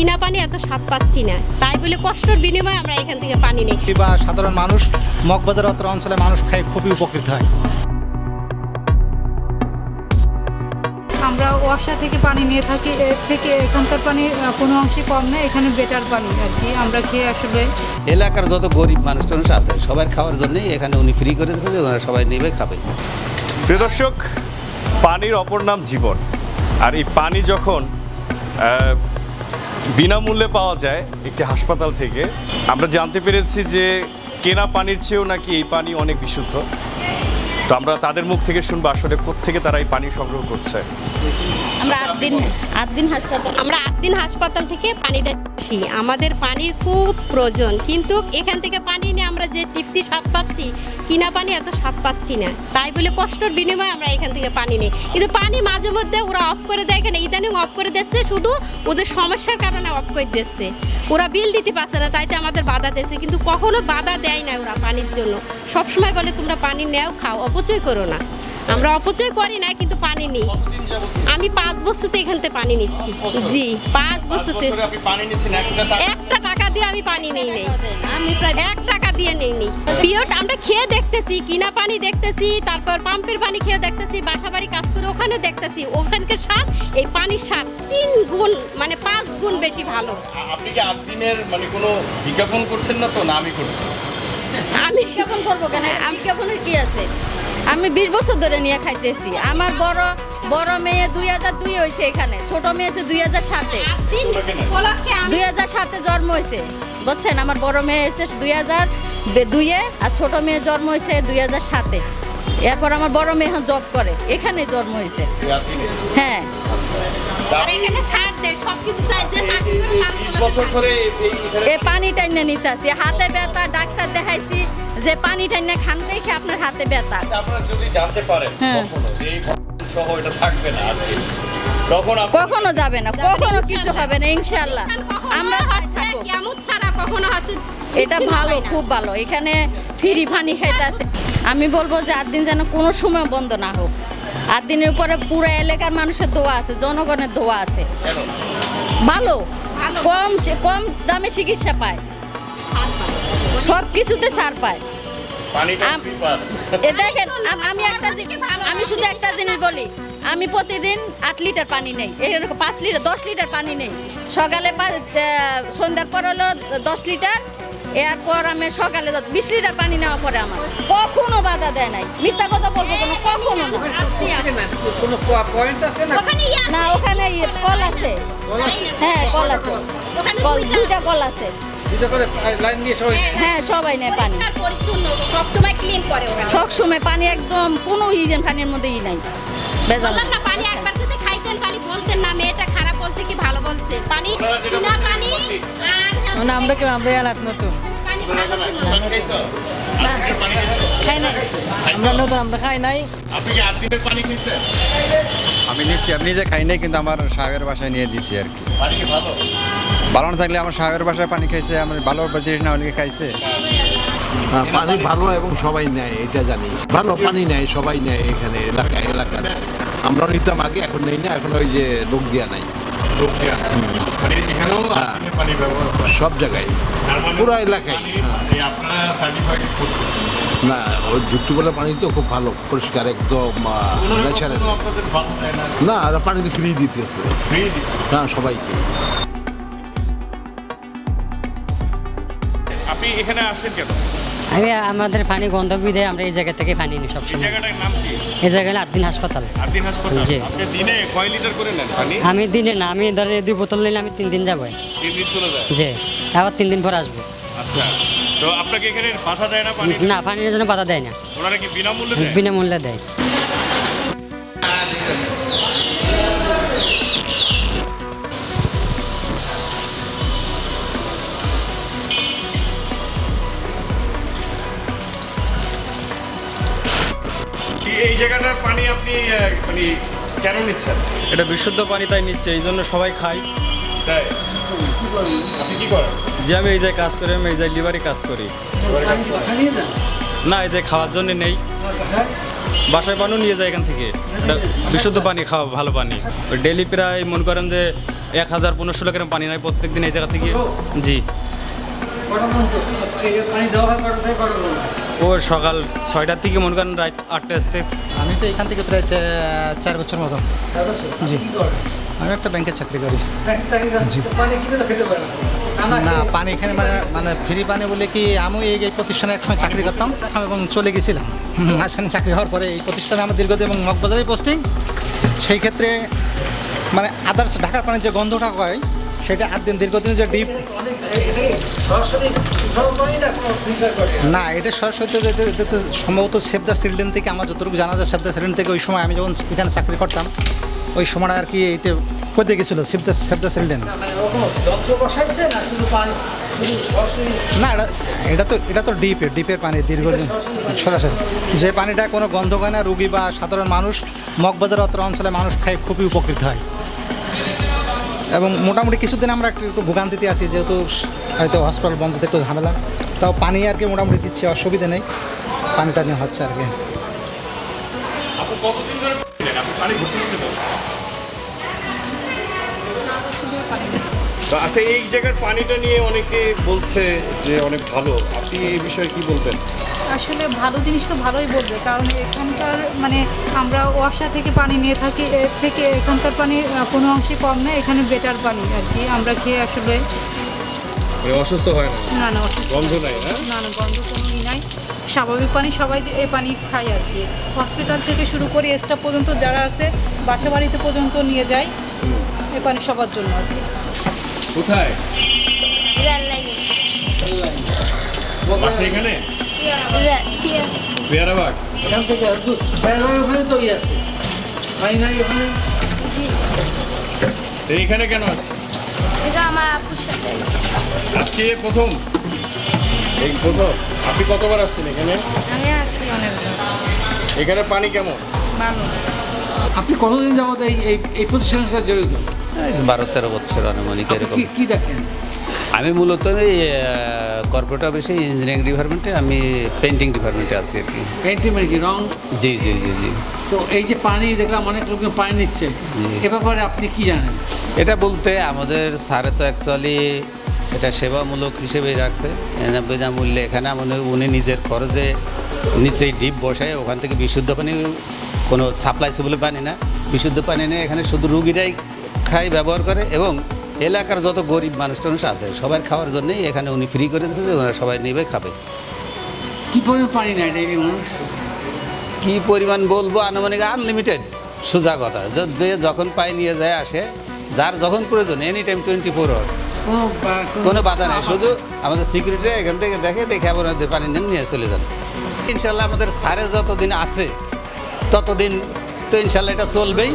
কিনা পানি এত স্বাদ পাচ্ছি না, তাই বলে কষ্টের বিনিময়ে আমরা এখান থেকে পানি নিই। বা সাধারণ মানুষ মগবাজার অত্র অঞ্চলে মানুষ খাই খুবই উপকৃত হয়। আমরা ওয়াসা থেকে পানি নিয়ে থাকি, এর থেকে এখানকার পানি কোনো অংশে কম না, এখানে বেটার পানি আর কি আমরা খেয়ে আসলে। এলাকার যত গরিব মানুষ টানুষ আছে সবার খাওয়ার জন্যই এখানে উনি ফ্রি করে দিয়েছে যে ওনারা সবাই নেবে খাবে। প্রিয় দর্শক, পানির অপর নাম জীবন। আর এই পানি যখন বিনামূল্যে পাওয়া যায় একটি হাসপাতাল থেকে, আমরা জানতে পেরেছি যে কেনা পানির চেয়েও নাকি এই পানি অনেক বিশুদ্ধ। তো আমরা তাদের মুখ থেকে শুনবো আসলে কোত্থেকে তারা এই পানি সংগ্রহ করছে। আমরা আট দিন হাসপাতাল থেকে পানিটা আসি, আমাদের পানির খুব প্রয়োজন, কিন্তু এখান থেকে পানি নিয়ে আমরা যে তৃপ্তি স্বাদ পাচ্ছি, কিনা পানি এত স্বাদ পাচ্ছি না, তাই বলে কষ্টের বিনিময়ে আমরা এখান থেকে পানি নিই। কিন্তু পানি মাঝে মধ্যে ওরা অফ করে দেয়, এখানে ইদানিং অফ করে দিচ্ছে, শুধু ওদের সমস্যার কারণে অফ করে দিচ্ছে। ওরা বিল দিতে পারছে না, তাইতে আমাদের বাধা দিচ্ছে, কিন্তু কখনো বাধা দেয় না ওরা পানির জন্য। সবসময় বলে তোমরা পানি নেও, খাও, অপচয় করো না। আমরা অপচয় করি না, কিন্তু পানি নিই। আমি 5 বছরতে এখান থেকে পানি নিচ্ছি। জি, 5 বছরতে একটা টাকা দিয়ে আমি পানি নেই নেই, আমি প্রায় 1 টাকা দিয়ে নেই নি। পিওর আমরা খেয়ে দেখতেছি, কিনা পানি দেখতেছি, তারপর পাম্পের পানি খেয়ে দেখতেছি, বাসাবাড়ি কাজ করে ওখানে দেখতেছি, ওখানকার স্বাদ এই পানির স্বাদ 3 গুণ মানে 5 গুণ বেশি ভালো। আপনি কি 8 দিনের মানে কোনো বিজ্ঞাপন করছেন না তো? না, আমি করছি। আমি কেমন করবো কেন? আমি কেমনের কি আছে? আমি 20 বছর ধরে নিয়ে খাইতেছি। আমার বড় মেয়ে 2002 হয়েছে এখানে, ছোট মেয়ে হয়েছে 2007-এ। 2007-এ জন্ম হয়েছে, বুঝছেন? আমার বড় মেয়ে হয়েছে 2002-এ, আর ছোট মেয়ে জন্ম হয়েছে 2007-এ। এরপর আমার বড় মেয়ে এখন জব করে, এখানে জন্ম হয়েছে। হ্যাঁ, আর এখানে ছাড় দেয় সবকিছু, চাই যে কাজ করে লাভ করে। এই পানি টাইনে নিতে আসি, হাতে ব্যথা, ডাক্তার দেখাইছি যে পানি টাইনে খান দেখে আপনার হাতে ব্যথা। আপনারা যদি জানতে পারেন কখনো যে এই সহ এটা থাকবে না, তখন কখনো যাবে না, কখনো কিছু হবে না, ইনশাআল্লাহ আমরা থাকবো। কেমন ছাড়া কখনো হচ্ছে এটা ভালো, খুব ভালো। এখানে ফ্রি পানি খাইতে আছে। আমি বলবো যে 8 দিন যেন কোনো সময় বন্ধ না হোক। 8 দিনের উপরে পুরো এলাকার মানুষের দোয়া আছে, জনগণের দোয়া আছে। ভালো, কম দামে চিকিৎসা পায়, সব কিছুতে ছাড় পায়। দেখেন, আমি শুধু একটা জিনিস বলি, আমি প্রতিদিন 8 লিটার পানি নেই, এরকম 5 লিটার 10 লিটার পানি নেই। সকালে সন্ধ্যার পর হলো 10 লিটার, এরপর আমি সকালে 20 লিটার পানি নেওয়া পরে আমার কখনো বাধা দেয় নাই। মিথ্যা কথা বলবো কোনো, কখনো না। না, ওখানে কল আছে। হ্যাঁ, কল আছে, কল 2টা কল আছে। হ্যাঁ, সবাই নেয় পানি, সবসময় ক্লিন করে ওরা। সব সময় পানি একদম কোনো পানির মধ্যে নাই ভেজাল বললাম না, পানি একবার যদি খাইতেন পানি বলতেন না মেয়েটা খারাপ বলছে কি ভালো বলছে। পানি কিনা পানি আর আমরা এলাক নতুন, পানি ভালো ছিল। খাই না, আমরা খাই নাই। আপনি কি 8 দিনের পানি খেয়েছেন? আমি নিচ্ছি, আমি নিজে খাই নাই, কিন্তু আমার সাহেবের বাসায় নিয়ে দিছি আর কি। পানি কি ভালো? ভালো না থাকলে আমার সাহেবের বাসায় পানি খাইছে, আমার ভালো জিনিস না অনেকে খাইছে। পানি ভালো এবং সবাই নেয়, এটা জানি। ভালো পানি নেয়, সবাই নেয় এখানে এলাকায়। আমরা নিতাম আগে, এখন নেই না, এখন ওই যে লোক দিয়া নাই, মানে এখানেও 8 দিনের পানি ব্যবহার করা সব জায়গায়, পুরো এলাকায়। আপনারা সার্টিফাইড করতেছেন না, ওই যুক্তিবেলা পানি তো খুব ভালো, পরিষ্কার, একদম ন্যাচারাল। আপনাদের ভালো দেয় না? না, আর পানি তো ফ্রি দিতেছে, ফ্রি দিচ্ছে। হ্যাঁ, সবাইকে। আপনি এখানে আসেন কেন? আমাদের পানি গন্ধক বিধে আমরা এই জায়গা থেকে পানি নিই এই সবসময়। জায়গাটার নাম কি? এই জায়গায় 8 দিন হাসপাতাল। 8 দিন হাসপাতাল। জি। আপনি দিনে কয় লিটার করে নেন পানি? আমি দিনে না, আমি ধরে 2 বোতল নিলে আমি 3 দিন যাবো। 3 দিন চলে যায়। জি, আবার 3 দিন পর আসবো। আচ্ছা, তো আপনাকে এখানে বাধা দেয় না পানি? না, পানির জন্য বাধা দেয় না, ওনারা কি বিনামূল্যে দেয়? বিনামূল্যে দেয়। এই জায়গাটার পানি আপনি মানে কেন নিচ্ছেন? এটা বিশুদ্ধ পানি, তাই নিচ্ছে, এই জন্য সবাই খাই। তাই আপনি কি করেন? যে আমি এই জায়গায় কাজ করি, আমি এই জায়গায় লিভারি কাজ করি না, এই যে খাওয়ার জন্য নেই। বাসায় পানিও নিয়ে যায় এখান থেকে এটা বিশুদ্ধ পানি খাওয়া ভালো পানি ডেলি প্রায় মনে করেন যে 1000-1500 লিটার পানি নেয় প্রত্যেক দিন এই জায়গা থেকে জি ও সকাল 6টার থেকে মনে করেন রাত 8টা আসতে আমি তো এখান থেকে প্রায় 4 বছর মতো জি আমি একটা ব্যাংকে চাকরি করি না পানি এখানে মানে ফ্রি পানি বলে কি আমি এই প্রতিষ্ঠানে একসময় চাকরি করতাম এবং চলে গেছিলাম মাঝখানে চাকরি হওয়ার পরে এই প্রতিষ্ঠানে আমার দীর্ঘদিন এবং মগবাজারেই পোস্টিং সেই ক্ষেত্রে মানে আদার্স ঢাকার পানির যে গন্ধটা হয় সেটা দীর্ঘদিন যে ডিপ না এটা সরস্বতী সম্ভবত সেভ দ্য চিলড্রেন থেকে আমার যতটুকু জানা যায় সেভ দ্য চিলড্রেন থেকে ওই সময় আমি যখন এখানে চাকরি করতাম ওই সময়টা আর কি এইটা কোথায় গেছিলো সেভ দ্য চিলড্রেন না এটা তো ডিপের পানি দীর্ঘদিন সরাসরি যে পানিটা কোনো গন্ধ হয় না রুগী বা সাধারণ মানুষ মগবাজার অত্র অঞ্চলে মানুষ খায় খুবই উপকৃত হয় এবং মোটামুটি কিছুদিন আমরা একটু ভোগান্তিতে আছি যেহেতু হয়তো হসপিটাল বন্ধতে একটু ঝামেলা তাও পানি আর কি মোটামুটি দিচ্ছে অসুবিধা নেই পানিটা নিয়ে হচ্ছে আর কি তো আচ্ছা এই জায়গার পানিটা নিয়ে অনেকে বলছে যে অনেক ভালো আপনি এই বিষয়ে কি বলবেন আসলে ভালো জিনিস তো ভালোই বলবে কারণ এখানকার মানে আমরা ওয়াসা থেকে পানি নিয়ে থাকি এর থেকে এখানকার পানি কোনো অংশে কম না এখানে বেটার পানি আর কি আমরা খেয়ে আসলে অসুস্থ হয় না না অসুস্থ গন্ধ নাই না গন্ধ কোনোই নাই স্বাভাবিক পানি সবাই এই পানি খায় আর কি হসপিটাল থেকে শুরু করে স্টাফ পর্যন্ত যারা আছে বাসা বাড়িতে পর্যন্ত নিয়ে যায় এই পানি সবার জন্য আর কি কোথায় বাসা এখানে পেয়ারাবাগ এখান থেকে ওখানে তো আছে পানি নাই ওখানে এইখানে কেন আছে এটা আমার আপুর সাথে আজকে প্রথম আপনি কতবার আসছেন এখানে আমি আসছি অনেকবার এখানে পানি কেমন ভালো আপনি কতদিন যাবত এই প্রতিষ্ঠানের সাথে জড়িত 12-13 বছর আনুমানিক এরকম কি দেখেন আমি মূলত এই কর্পোরেট অফিসে ইঞ্জিনিয়ারিং ডিপার্টমেন্টে আমি পেন্টিং ডিপার্টমেন্টে আছি আর কি পেন্টিং মানে কি রং জি জি জি জি তো এই যে পানি দেখলাম অনেক লোক পানি নিচ্ছে এ ব্যাপারে আপনি কি জানেন এটা বলতে আমাদের স্যারে তো অ্যাকচুয়ালি এটা সেবামূলক হিসেবেই রাখছে বিনামূল্যে এখানে উনি নিজের খরচে নিচেই ডিপ বসায় ওখান থেকে বিশুদ্ধ পানি কোনো সাপ্লাই সুপ্লাই পানি না বিশুদ্ধ পানি নেই এখানে শুধু রুগীরাই খায় ব্যবহার করে এবং এলাকার যত গরিব মানুষ টানুষ আছে সবার খাওয়ার জন্যই এখানে উনি ফ্রি করে দিচ্ছে যে ওনারা সবাই নেবে খাবে কি পরিমাণ পানি নেয় ডেইলি মানুষ কী পরিমাণ বলবো আনুমানিক আনলিমিটেড সোজা কথা যে যখন পাই নিয়ে যায় আসে যার যখন প্রয়োজন এনি টাইম 24 আওয়ার্স কোনো বাধা নেই শুধু আমাদের সিকিউরিটিরা এখান থেকে দেখে আপনাদের পানি নিয়ে চলে যান ইনশাল্লাহ আমাদের স্যারে যতদিন আছে ততদিন তো ইনশাল্লাহ এটা চলবেই